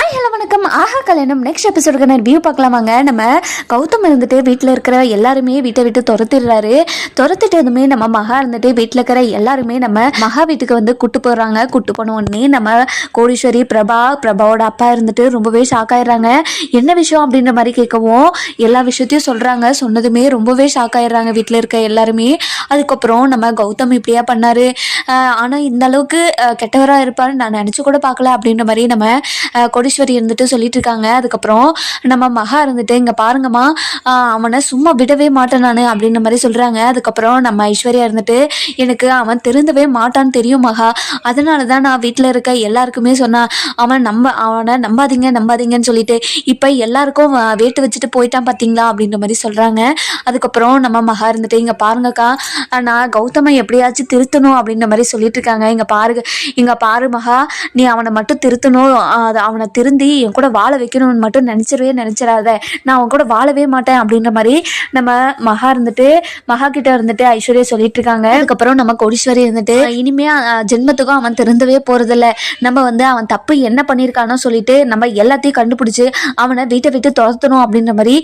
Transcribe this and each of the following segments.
Hi hello வணக்கம். ஆஹா கல்யாணம் next எபிசோடுக்கான review பார்க்கலாமாங்க. நம்ம கௌதம் இருந்துட்டு வீட்டில் இருக்கிற எல்லாருமே வீட்டை விட்டு துரத்திடுறாரு. துரத்திட்டதுமே நம்ம மகா இருந்துட்டு வீட்டில் இருக்கிற எல்லாருமே நம்ம மகா வீட்டுக்கு வந்து கூட்டு போடுறாங்க. கூட்டு போன உடனே நம்ம கோடீஸ்வரி பிரபாவோட அப்பா இருந்துட்டு ரொம்பவே ஷாக் ஆயிடுறாங்க. என்ன விஷயம் அப்படின்ற மாதிரி கேட்கவும் எல்லா விஷயத்தையும் சொல்கிறாங்க. சொன்னதுமே ரொம்பவே ஷாக் ஆயிடுறாங்க வீட்டில் இருக்க எல்லாருமே. அதுக்கப்புறம் நம்ம கௌதம் இப்படியா பண்ணாரு, ஆனால் இந்த அளவுக்கு கெட்டவராக இருப்பான்னு நான் நினச்சி கூட பார்க்கல அப்படின்ற மாதிரி நம்ம கோடீஸ்வரி இருந்துட்டு சொல்லிட்டு இருக்காங்க. அதுக்கப்புறம் நம்ம மகா இருந்துட்டு இங்கே பாருங்கம்மா, அவனை சும்மா விடவே மாட்டேன் நான் அப்படின்ற மாதிரி சொல்கிறாங்க. அதுக்கப்புறம் நம்ம ஐஸ்வர்யா இருந்துட்டு எனக்கு அவன் திருந்தவே மாட்டான்னு தெரியும் மகா, அதனால தான் நான் வீட்டில் இருக்க எல்லாருக்குமே சொன்னான் அவனை நம்பாதீங்கன்னு சொல்லிட்டு இப்போ எல்லாருக்கும் வேட்டு வச்சுட்டு போயிட்டான் பார்த்தீங்களா அப்படின்ற மாதிரி சொல்கிறாங்க. அதுக்கப்புறம் நம்ம மகா இருந்துட்டு இங்கே பாருங்கக்கா, நான் கௌதமை எப்படியாச்சும் திருத்தணும் அப்படின்ற மாதிரி சொல்லிட்டு இருக்காங்க. இங்கே பாரு மகா, நீ அவனை மட்டும் திருத்தணும், அவனை திருந்தி என் கூட வாழ வைக்கணும்னு மட்டும் நினைச்சிடாத, நான் அவன் கூட வாழவே மாட்டேன் அப்படின்ற மாதிரி நம்ம மகா கிட்ட இருந்துட்டு ஐஸ்வர்யா சொல்லிட்டு இருக்காங்க. அதுக்கப்புறம் நம்ம கோடீஸ்வரி இருந்துட்டு இனிமே ஜென்மத்துக்கும் அவன் திருந்தவே போறதில்ல, நம்ம அவன் தப்பு என்ன பண்ணியிருக்கானோ சொல்லிட்டு நம்ம எல்லாத்தையும் கண்டுபிடிச்சு அவனை வீட்டை விட்டு துரத்தணும் அப்படின்ற மாதிரி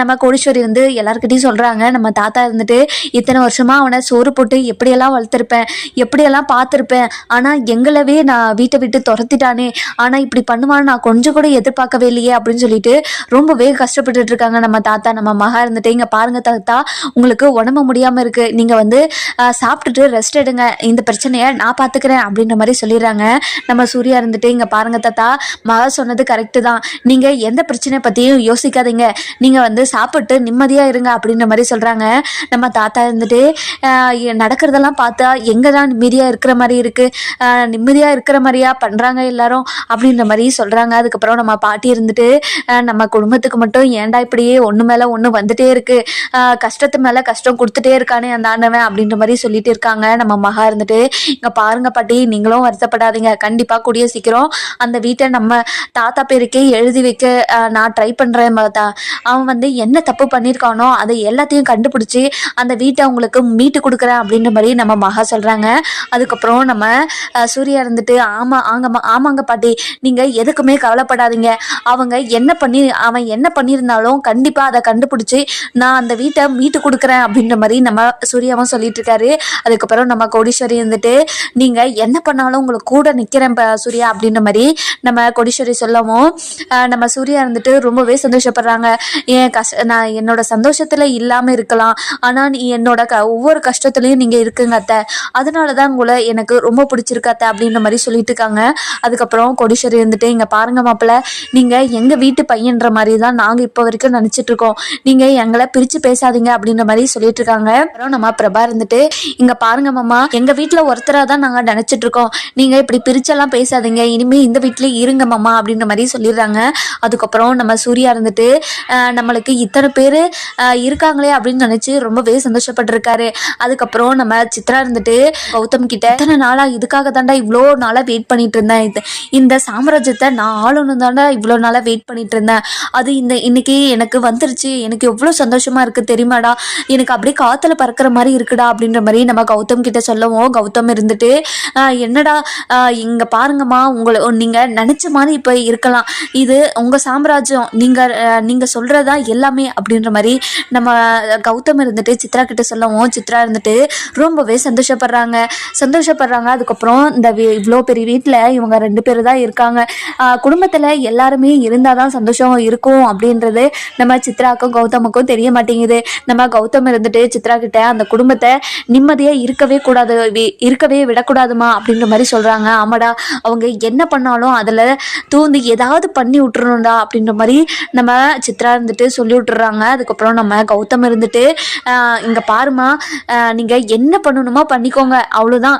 நம்ம கோடீஸ்வரி எல்லாருக்கிட்டையும் சொல்றாங்க. நம்ம தாத்தா இருந்துட்டு இத்தனை வருஷமா அவனை சோறு போட்டு எப்படியெல்லாம் வளர்த்துருப்பேன், எப்படியெல்லாம் பார்த்துருப்பேன், ஆனா எங்களவே நான் வீட்டை விட்டு துரத்திட்டானே, ஆனா இப்படி பண்ணுவான்னு நான் கொஞ்சம் கூட எதிர்பார்க்கவே இல்லையே அப்படின்னு சொல்லிட்டு ரொம்பவே கஷ்டப்பட்டுட்டு இருக்காங்க நம்ம தாத்தா. நம்ம மகா இருந்துட்டு இங்க பாருங்க தாத்தா, உங்களுக்கு உடம்பு முடியாம இருக்கு, நீங்க சாப்பிட்டுட்டு ரெஸ்ட் எடுங்க, இந்த பிரச்சனையை நான் பாத்துக்கிறேன் அப்படின்ற மாதிரி சொல்லிடுறாங்க. நம்ம சூர்யா இருந்துட்டு இங்க பாருங்க தாத்தா, மகா சொன்னது கரெக்டு தான், நீங்க எந்த பிரச்சனையை பத்தியும் யோசிக்காதீங்க, நீங்க சாப்பிட்டு நிம்மதியா இருங்க அப்படின்ற மாதிரி சொல்றாங்க. நம்ம தாத்தா இருந்துட்டு நடக்கிறதெல்லாம் பார்த்தா எங்கதான் நிம்மதியா இருக்கிற மாதிரி இருக்கு, நிம்மதியா இருக்கிற மாதிரியா பண்றாங்க எல்லாரும் அப்படின்ற மாதிரி சொல்றாங்க. அதுக்கப்புறம் நம்ம பாட்டி இருந்துட்டு நம்ம குடும்பத்துக்கு மட்டும் ஏன்டா இப்படியே ஒண்ணு மேல ஒண்ணு வந்துட்டே இருக்கு, கஷ்டத்து மேல கஷ்டம் கொடுத்துட்டே இருக்கானே அந்த ஆண்டவன் அப்படின்ற மாதிரி சொல்லிட்டு இருக்காங்க. நம்ம மகா இருந்துட்டு இங்க பாருங்க பாட்டி, நீங்களும் வருத்தப்படாதீங்க, கண்டிப்பா கூடிய சீக்கிரம் அந்த வீட்டை நம்ம தாத்தா பேருக்கே எழுதி வைக்க நான் ட்ரை பண்றேன் பார்த்தா, அவன் என்ன தப்பு பண்ணியிருக்கானோ அதை எல்லாத்தையும் கண்டுபிடிச்சி அந்த வீட்டை அவங்களுக்கு மீட்டு கொடுக்குறேன் அப்படின்ற மாதிரி நம்ம மகா சொல்றாங்க. அதுக்கப்புறம் நம்ம சூர்யா இருந்துட்டு ஆமாங்க பாட்டி, நீங்க எதுக்குமே கவலைப்படாதீங்க, அவன் என்ன பண்ணியிருந்தாலும் கண்டிப்பா அதை கண்டுபிடிச்சி நான் அந்த வீட்டை மீட்டு கொடுக்குறேன் அப்படின்ற மாதிரி நம்ம சூர்யாவும் சொல்லிட்டு இருக்காரு. அதுக்கப்புறம் நம்ம கோடீஸ்வரி இருந்துட்டு நீங்க என்ன பண்ணாலும் உங்களுக்கு கூட நிக்கிறேன் சூர்யா அப்படின்ற மாதிரி நம்ம கோடீஸ்வரி சொல்லவும் நம்ம சூர்யா இருந்துட்டு ரொம்பவே சந்தோஷப்படுறாங்க. நான் என்னோட சந்தோஷத்துல இல்லாம இருக்கலாம், ஆனா நீ என்னோட ஒவ்வொரு கஷ்டத்துலயும் நீங்க இருக்குங்க அத்தை, அதனாலதான் உங்களை எனக்கு ரொம்ப பிடிச்சிருக்கு அத்தை அப்படின்ற மாதிரி சொல்லிட்டு இருக்காங்க. அதுக்கப்புறம் கோடீஸ்வரி இருந்துட்டு இங்க பாருங்க மாப்பிள்ள, நீங்க எங்க வீட்டு பையன்ற மாதிரி தான் நாங்க இப்ப வரைக்கும் நினைச்சிட்டு இருக்கோம், நீங்க எங்களை பிரிச்சு பேசாதீங்க அப்படின்ற மாதிரி சொல்லிட்டு இருக்காங்க. அப்புறம் நம்ம பிரபா இருந்துட்டு இங்க பாருங்க மாமா, எங்க வீட்டுல ஒருத்தரா தான் நாங்க நினைச்சிட்டு இருக்கோம், நீங்க இப்படி பிரிச்செல்லாம் பேசாதீங்க, இனிமே இந்த வீட்லயே இருங்க மாமா அப்படின்ற மாதிரி சொல்லிடுறாங்க. அதுக்கப்புறம் நம்ம சூர்யா இருந்துட்டு நம்மளுக்கு இத்தனை பேரு இருக்காங்களே அப்படின்னு நினைச்சு ரொம்பவே சந்தோஷப்பட்டிருக்காரு. அதுக்கப்புறம் நம்ம சித்ரா இருந்துட்டு கௌதம் கிட்ட இத்தனை நாளா இதுக்காக தாண்டா இவ்வளோ நாளா வெயிட் பண்ணிட்டு இருந்தேன், இந்த சாம்ராஜ்யத்தை நான் ஆளணும் தாண்டா இவ்வளோ நாளாக வெயிட் பண்ணிட்டு இருந்தேன், அது இன்னைக்கு எனக்கு வந்துருச்சு, எனக்கு எவ்வளோ சந்தோஷமா இருக்கு தெரியுமாடா, எனக்கு அப்படியே காத்துல பறக்கிற மாதிரி இருக்குடா அப்படின்ற மாதிரி நம்ம கௌதம் கிட்ட சொல்லவும் கௌதம் இருந்துட்டு என்னடா இங்க பாருங்கம்மா, நீங்க நினைச்ச மாதிரி இப்ப இருக்கலாம், இது உங்க சாம்ராஜ்யம், நீங்க சொல்றதா எல்லாமே அப்படின்ற மாதிரி நம்ம கௌதம் இருந்துட்டு சித்ரா கிட்ட சொல்லவும் சித்ரா இருந்துட்டு ரொம்பவே சந்தோஷப்படுறாங்க. அதுக்கப்புறம் இந்த இவ்வளோ பெரிய வீட்டில் இவங்க 2 பேர் தான் இருக்காங்க, குடும்பத்தில் எல்லாருமே இருந்தால் தான் சந்தோஷம் இருக்கும் அப்படின்றது நம்ம சித்ராவுக்கும் கௌதமுக்கும் தெரிய மாட்டேங்குது. நம்ம கௌதம் இருந்துட்டு சித்ரா கிட்ட அந்த குடும்பத்தை நிம்மதியாக இருக்கவே விடக்கூடாதுமா அப்படின்ற மாதிரி சொல்கிறாங்க. ஆமாடா, அவங்க என்ன பண்ணாலும் அதில் தூந்து ஏதாவது பண்ணி விட்டுறணும்டா அப்படின்ற மாதிரி நம்ம சித்ரா இருந்துட்டு சொல்லி விட்டுறாங்க. அதுக்கப்புறம் நம்ம கௌதம் இருந்துட்டு இங்கே பாருமா, நீங்கள் என்ன பண்ணணுமோ பண்ணிக்கோங்க, அவ்வளோதான்,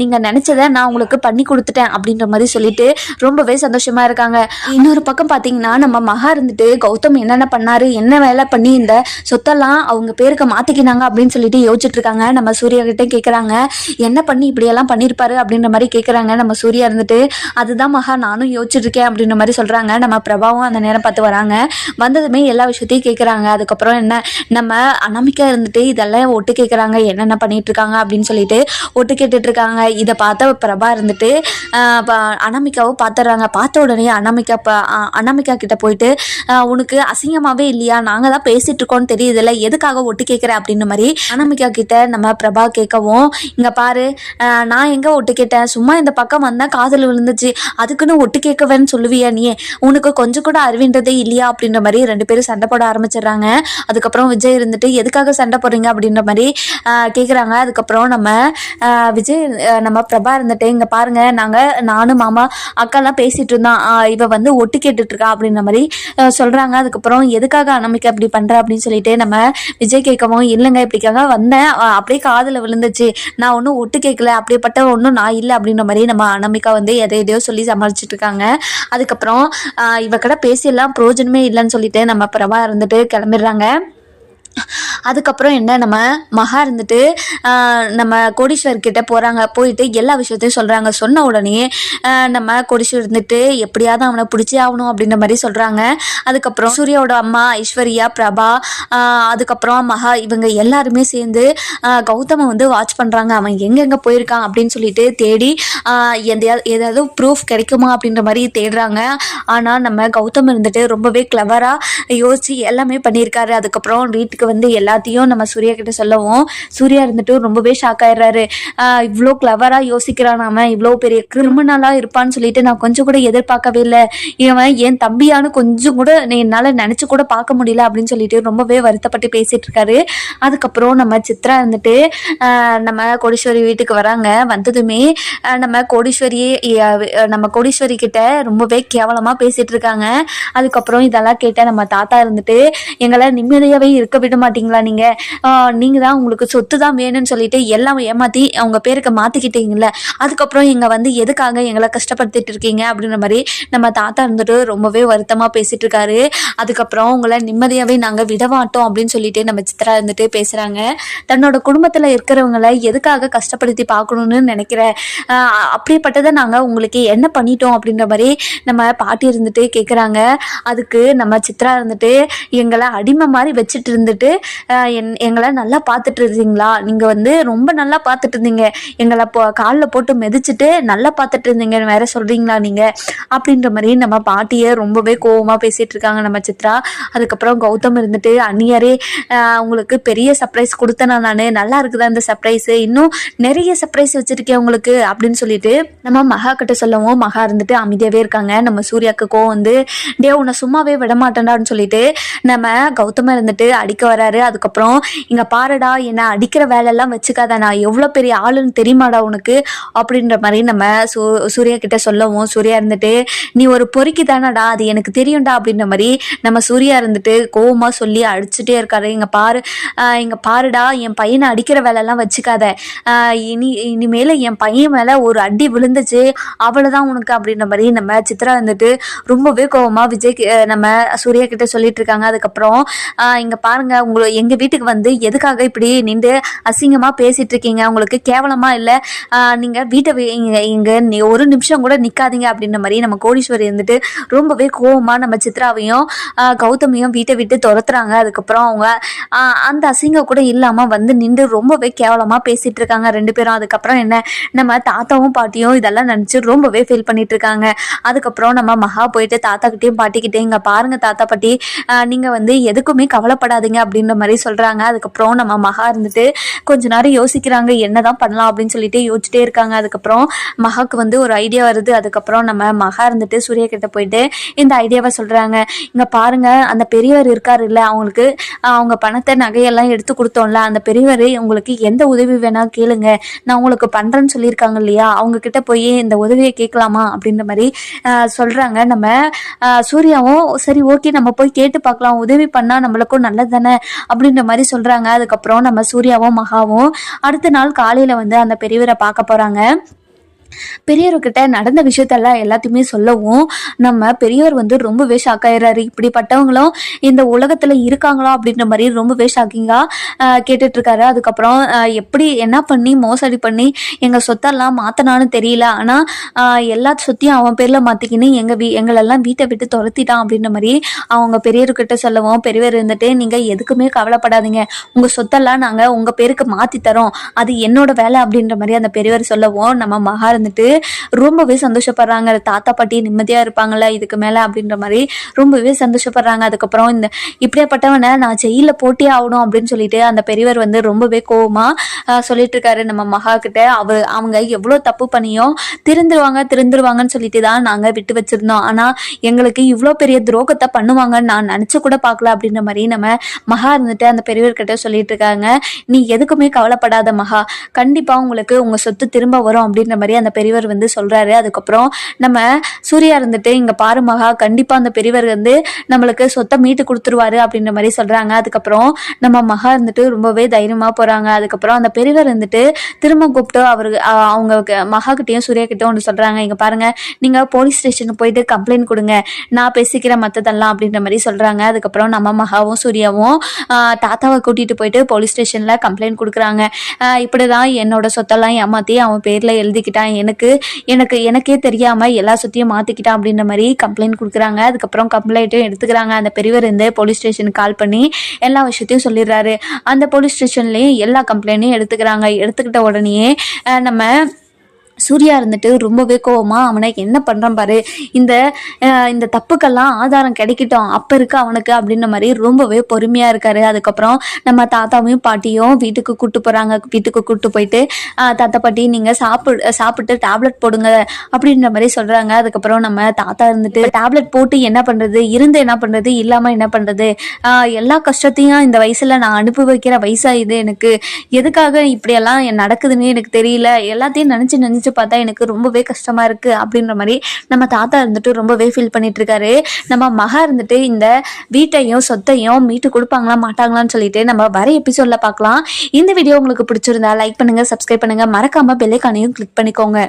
நீங்கள் நினச்சதை நான் உங்களுக்கு பண்ணி கொடுத்துட்டேன் அப்படின்ற மாதிரி சொல்லிட்டு ரொம்பவே சந்தோஷமா இருக்காங்க. இன்னொரு பக்கம் பார்த்தீங்கன்னா நம்ம மகா இருந்துட்டு கௌதம் என்னென்ன பண்ணாரு, என்ன வேலை பண்ணி இந்த சொத்தெல்லாம் அவங்க பேருக்கு மாத்திக்கினாங்க அப்படின்னு சொல்லிட்டு யோசிச்சுட்டு இருக்காங்க. நம்ம சூர்யா கிட்ட கேட்குறாங்க, என்ன பண்ணி இப்படியெல்லாம் பண்ணியிருப்பாரு அப்படின்ற மாதிரி கேட்குறாங்க. நம்ம சூர்யா இருந்துட்டு அதுதான் மகா நானும் யோசிச்சுட்டு இருக்கேன் அப்படின்ற மாதிரி சொல்றாங்க. நம்ம பிரபாவும் அந்த நேரம் பார்த்து வராங்க. வந்ததுமே எல்லா விஷயத்தையும் கேட்குறாங்க. அதுக்கப்புறம் என்ன நம்ம அனாமிகா இருந்துட்டு இதெல்லாம் ஒட்டு கேட்குறாங்க, என்னென்ன பண்ணிட்டு இருக்காங்க அப்படின்னு சொல்லிட்டு ஒட்டு கேட்டுட்டு இருக்காங்க. இதை பார்த்த பிரபா இருந்துட்டு அனாமிகாவை சூர்யாவை பார்த்துடுறாங்க. பார்த்த உடனே அனாமிகா கிட்ட போயிட்டு உனக்கு அசிங்கமாகவே இல்லையா, நாங்கள் தான் பேசிகிட்டு இருக்கோன்னு தெரியுதுல்ல, எதுக்காக ஒட்டு கேட்குற அப்படின்னு மாதிரி அனாமிகா கிட்ட நம்ம பிரபா கேட்கவும், இங்கே பாரு நான் எங்கே ஒட்டு கேட்டேன், சும்மா இந்த பக்கம் வந்தால் காதல் விழுந்துச்சு, அதுக்குன்னு ஒட்டு கேட்கவேன்னு சொல்லுவியா நீ, உனக்கு கொஞ்சம் கூட அறிவின்றதே இல்லையா அப்படின்ற மாதிரி 2 பேரும் சண்டை போட ஆரம்பிச்சிடுறாங்க. அதுக்கப்புறம் விஜய் இருந்துட்டு எதுக்காக சண்டை போடுறீங்க அப்படின்ற மாதிரி கேட்குறாங்க. அதுக்கப்புறம் விஜய் நம்ம பிரபா இருந்துட்டு இங்கே பாருங்க நானும் மாமா அக்காலாம் பேசிட்டு இருந்தான், இவ வந்து ஒட்டு கேட்டுட்டு இருக்கா அப்படின்ற மாதிரி சொல்றாங்க. அதுக்கப்புறம் எதுக்காக அனாமிகா அப்படி பண்ற அப்படின்னு சொல்லிட்டு நம்ம விஜய் கேட்கவும், இல்லைங்க இப்படிக்காக வந்தேன், அப்படியே காதில் விழுந்துச்சு, நான் ஒன்றும் ஒட்டு கேட்கல, அப்படியேப்பட்ட ஒன்றும் நான் இல்லை அப்படின்ற மாதிரி நம்ம அனாமிகா வந்து எதையோ சொல்லி சமாளிச்சுட்டு இருக்காங்க. அதுக்கப்புறம் இவ கடை பேசியெல்லாம் பிரயோஜனமே இல்லைன்னு சொல்லிட்டு நம்ம பிரபா இருந்துட்டு கிளம்பிடுறாங்க. அதுக்கப்புறம் என்ன நம்ம மகா இருந்துட்டு நம்ம கோடீஸ்வர்கிட்ட போகிறாங்க. போயிட்டு எல்லா விஷயத்தையும் சொல்கிறாங்க. சொன்ன உடனே நம்ம கோடீஸ்வர் இருந்துட்டு எப்படியாவது அவனை பிடிச்சி ஆகணும் அப்படின்ற மாதிரி சொல்கிறாங்க. அதுக்கப்புறம் சூர்யாவோட அம்மா ஐஸ்வர்யா, பிரபா, அதுக்கப்புறம் மகா இவங்க எல்லாருமே சேர்ந்து கௌதமை வந்து வாட்ச் பண்ணுறாங்க. அவன் எங்கெங்கே போயிருக்கான் அப்படின்னு சொல்லிட்டு தேடி ஏதாவது ப்ரூஃப் கிடைக்குமா அப்படின்ற மாதிரி தேடுறாங்க. ஆனால் நம்ம கௌதம் இருந்துட்டு ரொம்பவே கிளவராக யோசிச்சு எல்லாமே பண்ணியிருக்காரு. அதுக்கப்புறம் வீட்டுக்கு வந்து எல்லாத்தையும் நம்ம சூர்யா கிட்ட சொல்லவும் சூர்யா இருந்துட்டு ரொம்பவே ஷாக் ஆயிடுறாரு. இவ்வளோ கிளவராக யோசிக்கிறான், அவன் இவ்வளோ பெரிய கிரிமினலாக இருப்பான்னு சொல்லிட்டு நான் கொஞ்சம் கூட எதிர்பார்க்கவே இல்லை, இவன் என் தம்பியானு கொஞ்சம் கூட என்னால் நினச்சி கூட பார்க்க முடியல அப்படின்னு சொல்லிட்டு ரொம்பவே வருத்தப்பட்டு பேசிட்டு இருக்காரு. அதுக்கப்புறம் நம்ம சித்ரா இருந்துட்டு நம்ம கோடீஸ்வரி வீட்டுக்கு வராங்க. வந்ததுமே நம்ம கோடீஸ்வரி கிட்ட ரொம்பவே கேவலமாக பேசிட்டு இருக்காங்க. அதுக்கப்புறம் இதெல்லாம் கேட்ட நம்ம தாத்தா இருந்துட்டு எங்களை நிம்மதியாகவே இருக்க விட மாட்டீங்களா, நீங்க தான் உங்களுக்கு சொத்து தான் வேணும்னு சொல்லிட்டு எல்லாம் ஏமாத்தி அவங்க பேருக்கு மாத்திக்கிட்டீங்கல்ல, அதுக்கப்புறம் இங்க வந்து எதுக்காக எங்களை கஷ்டப்படுத்திட்டு இருக்கீங்க அப்படின்ற மாதிரி நம்ம தாத்தா இருந்துட்டு ரொம்பவே வருத்தமா பேசிட்டு இருக்காரு. அதுக்கப்புறம் உங்களை நிம்மதியாவே நாங்க விடமாட்டோம் அப்படின்னு சொல்லிட்டு நம்ம சித்ரா இருந்துட்டு பேசுறாங்க. தன்னோட குடும்பத்துல இருக்கிறவங்களை எதுக்காக கஷ்டப்படுத்தி பார்க்கணும்னு நினைக்கிறேன், அப்படிப்பட்டதை நாங்க உங்களுக்கு என்ன பண்ணிட்டோம் அப்படின்ற மாதிரி நம்ம பாட்டி இருந்துட்டு கேட்குறாங்க. அதுக்கு நம்ம சித்ரா இருந்துட்டு எங்களை அடிமை மாதிரி வச்சுட்டு இருந்துட்டு எங்களை நல்லா பார்த்துட்டு இருந்தீங்களா, நீங்க வந்து ரொம்ப நல்லா பார்த்துட்டு இருந்தீங்க, எங்களை காலில் போட்டு மிதிச்சுட்டு நல்லா பார்த்துட்டு இருந்தீங்கன்னு வேற சொல்றீங்களா நீங்க அப்படின்ற மாதிரி நம்ம பாட்டியை ரொம்பவே கோவமா பேசிட்டு இருக்காங்க நம்ம சித்ரா. அதுக்கப்புறம் கௌதம் இருந்துட்டு அந்நியரே உங்களுக்கு பெரிய சர்ப்ரைஸ் கொடுத்தேனா, நான் நல்லா இருக்குதா இந்த சர்ப்ரைஸ், இன்னும் நிறைய சர்ப்ரைஸ் வச்சிருக்கேன் உங்களுக்கு அப்படின்னு சொல்லிட்டு நம்ம மகா கிட்ட சொல்லவும் மகா இருந்துட்டு அமைதியாவே இருக்காங்க. நம்ம சூர்யாவுக்கு கோவம் வந்து உன்னை சும்மாவே விட மாட்டேன்டான்னு சொல்லிட்டு நம்ம கௌதம இருந்துட்டு அடிக்க வராரு. அதுக்கப்புறம் இங்க பாருடா, என்னை அடிக்கிற வேலையெல்லாம் வச்சுக்காத, நான் எவ்வளோ பெரிய ஆளுன்னு தெரியுமாடா உனக்கு அப்படின்ற மாதிரி நம்ம சூர்யா கிட்ட சொல்லவும் சூர்யா இருந்துட்டு நீ ஒரு பொறுக்கி தானடா, அது எனக்கு தெரியும்டா அப்படின்ற மாதிரி நம்ம சூர்யா இருந்துட்டு கோவமா சொல்லி அடிச்சுட்டே இருக்காரு. இங்க பாருடா, என் பையனை அடிக்கிற வேலையெல்லாம் வச்சுக்காத, இனிமேல என் பையன் மேல ஒரு அடி விழுந்துச்சு அவ்வளவுதான் உனக்கு அப்படின்ற மாதிரி நம்ம சித்ரா வந்துட்டு ரொம்பவே கோவமா விஜய் நம்ம சூர்யா கிட்ட சொல்லிட்டு இருக்காங்க. அதுக்கப்புறம் இங்க பாருங்க, எங்க வீட்டுக்கு வந்து எதுக்காக இப்படி நின்று அசிங்கமா பேசிட்டு இருக்கீங்க, உங்களுக்கு கேவலமா இல்லை, நீங்க வீட்டை இங்க ஒரு நிமிஷம் கூட நிக்காதீங்க அப்படின்ற மாதிரி நம்ம கோடீஸ்வரி இருந்துட்டு ரொம்பவே கோவமா நம்ம சித்ராவையும் கௌதமையும் வீட்டை விட்டு துரத்துறாங்க. அதுக்கப்புறம் அவங்க அந்த அசிங்கம் கூட இல்லாம வந்து நின்று ரொம்பவே கேவலமா பேசிட்டு இருக்காங்க 2 பேரும். அதுக்கப்புறம் என்ன நம்ம தாத்தாவும் பாட்டியும் இதெல்லாம் நினைச்சு ரொம்பவே ஃபீல் பண்ணிட்டு இருக்காங்க. அதுக்கப்புறம் நம்ம மகா போயிட்டு தாத்தா கிட்டேயும் பாட்டிக்கிட்டே இங்க பாருங்க தாத்தா பாட்டி, நீங்க வந்து எதுக்குமே கவலைப்படாதீங்க அப்படின்ற மாதிரி சொல்றாங்க. அதுக்கப்புறம் நம்ம மகா இருந்துட்டு கொஞ்ச நேரம் யோசிக்கிறாங்க என்னதான் பண்ணலாம் அப்படின்னு சொல்லிட்டு யோசிச்சுட்டே இருக்காங்க. அதுக்கப்புறம் மகாக்கு வந்து ஒரு ஐடியா வருது. அதுக்கப்புறம் நம்ம மகா இருந்துட்டு சூர்யா கிட்ட போயிட்டு இந்த ஐடியாவை சொல்றாங்க. இங்க பாருங்க, அந்த பெரியவர் இருக்காரு இல்ல, அவங்களுக்கு அவங்க பணத்தை நகையெல்லாம் எடுத்து கொடுத்தோம்ல, அந்த பெரியவர் உங்களுக்கு எந்த உதவி வேணா கேளுங்க, நான் உங்களுக்கு பண்றேன்னு சொல்லியிருக்காங்க இல்லையா, அவங்க கிட்ட போய் இந்த உதவியை கேட்கலாமா அப்படின்ற மாதிரி சொல்றாங்க. நம்ம சூர்யாவும் சரி ஓகே நம்ம போய் கேட்டு பார்க்கலாம், உதவி பண்ணா நம்மளுக்கும் நல்லது தானே அப்படின்ற மாதிரி சொல்றாங்க. அதுக்கப்புறம் நம்ம சூர்யாவும் மகாவும் அடுத்த நாள் காலையில வந்து அந்த பெரியவரை பார்க்க போறாங்க. பெரியவர்கிட்ட நடந்த விஷயத்தெல்லாம் எல்லாத்தையுமே சொல்லவும் நம்ம பெரியவர் வந்து ரொம்பவே ஷாக் ஆயிடுறாரு. இப்படிப்பட்டவங்களும் இந்த உலகத்துல இருக்காங்களா அப்படின்ற மாதிரி ரொம்பவே ஷாக்கிங்கா கேட்டுட்டு இருக்காரு. அதுக்கப்புறம் எப்படி என்ன பண்ணி மோசடி பண்ணி எங்க சொத்தெல்லாம் மாத்தினான்னு தெரியல, ஆனா எல்லா சொத்தையும் அவன் பேர்ல மாத்திக்கின்னு எங்களெல்லாம் வீட்டை விட்டு துரத்திட்டான் அப்படின்ற மாதிரி அவங்க பெரியவர்கிட்ட சொல்லவும் பெரியவர் இருந்துட்டு நீங்க எதுக்குமே கவலைப்படாதீங்க, உங்க சொத்தெல்லாம் நாங்க உங்க பேருக்கு மாத்தி தரோம், அது என்னோட வேலை அப்படின்ற மாதிரி அந்த பெரியவர் சொல்லவும் நம்ம மகா இருந்துட்டு ரொம்பவே சந்தோஷப்படுறாங்க. தாத்தா பாட்டி நிம்மதியாக இருப்பாங்கள்ல இதுக்கு மேலே அப்படின்ற மாதிரி ரொம்பவே சந்தோஷப்படுறாங்க. அதுக்கப்புறம் இந்த இப்படியாப்பட்டவனை நான் ஜெயிலில் போட்டே ஆகணும் அப்படின்னு சொல்லிட்டு அந்த பெரியவர் வந்து ரொம்பவே கோவமாக சொல்லிட்டு இருக்காரு நம்ம மகா கிட்ட. அவங்க எவ்வளோ தப்பு பண்ணியும் திருந்துருவாங்கன்னு சொல்லிட்டு தான் நாங்கள் விட்டு வச்சிருந்தோம். ஆனால் எங்களுக்கு இவ்வளோ பெரிய துரோகத்தை பண்ணுவாங்கன்னு நான் நினச்சி கூட பார்க்கல அப்படின்ற மாதிரி நம்ம மகா இருந்துட்டு அந்த பெரியவர்கிட்ட சொல்லிட்டு இருக்காங்க. நீ எதுக்குமே கவலைப்படாத மகா, கண்டிப்பாக உங்களுக்கு உங்கள் சொத்து திரும்ப வரும் அப்படின்ற மாதிரி அந்த பெரியவர் வந்து சொல்கிறாரு. அதுக்கப்புறம் நம்ம சூர்யா இருந்துட்டு இங்கே பாரு மகா, கண்டிப்பாக அந்த பெரியவர் வந்து நம்மளுக்கு சொத்தை மீட்டு கொடுத்துருவாரு அப்படின்ற மாதிரி சொல்கிறாங்க. அதுக்கப்புறம் நம்ம மகா இருந்துட்டு ரொம்பவே தைரியமாக போகிறாங்க. அதுக்கப்புறம் அந்த பெரியவர் இருந்துட்டு திரும்ப கூப்பிட்டு அவங்க மகா கிட்டேயும் சூர்யா கிட்டேயும் ஒன்று சொல்கிறாங்க. இங்கே பாருங்கள், நீங்கள் போலீஸ் ஸ்டேஷனுக்கு போயிட்டு கம்ப்ளைண்ட் கொடுங்க, நான் பேசிக்கிறேன் மற்றதெல்லாம் அப்படின்ற மாதிரி சொல்கிறாங்க. அதுக்கப்புறம் நம்ம மகாவும் சூர்யாவும் தாத்தாவை கூட்டிகிட்டு போயிட்டு போலீஸ் ஸ்டேஷனில் கம்ப்ளைண்ட் கொடுக்குறாங்க. இப்படி தான் என்னோட சொத்தெல்லாம் ஏமாற்றி அவன் பேரில் எழுதிக்கிட்டான், எனக்கே தெரியாமல் எல்லா சொத்தையும் மாற்றிக்கிட்டான் அப்படின்ற மாதிரி கம்ப்ளைண்ட் கொடுக்குறாங்க. அதுக்கப்புறம் கம்ப்ளைண்ட்டும் எடுத்துக்கிறாங்க. அந்த பெரியவர் இருந்து போலீஸ் ஸ்டேஷனுக்கு கால் பண்ணி எல்லா விஷயத்தையும் சொல்லிடுறாரு. அந்த போலீஸ் ஸ்டேஷன்லேயும் எல்லா கம்ப்ளைண்ட்டையும் எடுத்துக்கிறாங்க. எடுத்துக்கிட்ட உடனேயே நம்ம சூர்யா இருந்துட்டு ரொம்பவே கோவமாக அவனை என்ன பண்ணுறான் பாரு, இந்த தப்புக்கெல்லாம் ஆதாரம் கிடைக்கட்டும் அப்போ இருக்கு அவனுக்கு அப்படின்ற மாதிரி ரொம்பவே பொறுமையாக இருக்காரு. அதுக்கப்புறம் நம்ம தாத்தாவையும் பாட்டியும் வீட்டுக்கு கூப்பிட்டு போகிறாங்க. வீட்டுக்கு கூப்பிட்டு போயிட்டு தாத்தா பாட்டி நீங்கள் சாப்பிட்டு டேப்லெட் போடுங்க அப்படின்ற மாதிரி சொல்கிறாங்க. அதுக்கப்புறம் நம்ம தாத்தா இருந்துட்டு டேப்லெட் போட்டு என்ன பண்ணுறது, இருந்து என்ன பண்ணுறது, இல்லாமல் என்ன பண்ணுறது, எல்லா கஷ்டத்தையும் இந்த வயசில் நான் அனுப்பி வைக்கிற வயசாக இது, எனக்கு எதுக்காக இப்படியெல்லாம் நடக்குதுன்னு எனக்கு தெரியல, எல்லாத்தையும் நினச்சி பார்த்தா எனக்கு ரொம்பவே கஷ்டமா இருக்கு அப்படின்ற மாதிரி நம்ம தாத்தா இருந்துட்டு ரொம்பவே ஃபீல் பண்ணிட்டு இருக்காரு. நம்ம மகா இருந்துட்டு இந்த வீட்டையும் சொத்தையும் மீட்டு கொடுப்பாங்களா மாட்டாங்களான்னு சொல்லிட்டு நம்ம வர எபிசோட்ல பார்க்கலாம். இந்த வீடியோ உங்களுக்கு பிடிச்சிருந்தா லைக் பண்ணுங்க, சப்ஸ்கிரைப் பண்ணுங்க, மறக்காம பெல் ஐகானையும் கிளிக் பண்ணிக்கோங்க.